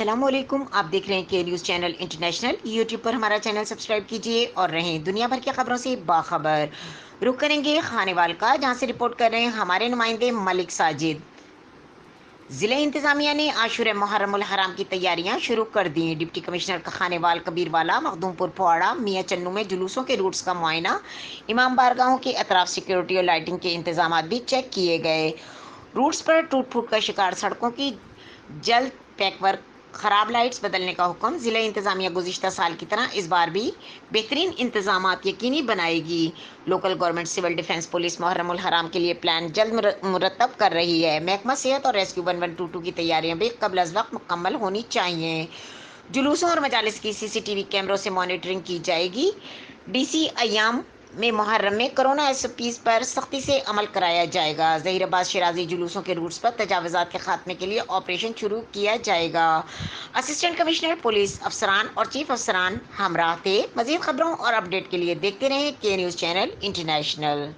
السلام علیکم، آپ دیکھ رہے ہیں کے نیوز چینل انٹرنیشنل۔ یوٹیوب پر ہمارا چینل سبسکرائب کیجئے اور رہیں دنیا بھر کی خبروں سے باخبر۔ رخ کریں گے خانیوال کا، جہاں سے رپورٹ کر رہے ہیں ہمارے نمائندے ملک ساجد۔ ضلعی انتظامیہ نے عاشورہ محرم الحرام کی تیاریاں شروع کر دیں۔ ڈپٹی کمشنر خانیوال کبیر والا مخدوم پور پواڑہ میاں چنو میں جلوسوں کے روٹس کا معائنہ، امام بارگاہوں کے اطراف سیکیورٹی اور لائٹنگ کے انتظامات بھی چیک کیے گئے۔ روٹس پر ٹوٹ پھوٹ کا شکار سڑکوں کی جلد پیک ورک، خراب لائٹس بدلنے کا حکم۔ ضلع انتظامیہ گزشتہ سال کی طرح اس بار بھی بہترین انتظامات یقینی بنائے گی۔ Local government, civil defence, police Muharram الحرام کے لیے پلان جلد مرتب کر رہی ہے۔ محکمہ صحت اور ریسکیو 1122 کی تیاریاں بھی قبل از وقت مکمل ہونی چاہیے۔ جلوسوں اور مجالس کی CCTV کیمروں سے مانیٹرنگ کی جائے گی۔ DC ایام میں محرم میں کرونا SOPs پر سختی سے عمل کرایا جائے گا۔ ظہیر آباد شیرازی جلوسوں کے روٹس پر تجاوزات کے خاتمے کے لیے آپریشن شروع کیا جائے گا۔ اسسٹنٹ کمشنر پولیس افسران اور چیف افسران ہمراہ تھے۔ مزید خبروں اور اپڈیٹ کے لیے دیکھتے رہیں کے نیوز چینل انٹرنیشنل۔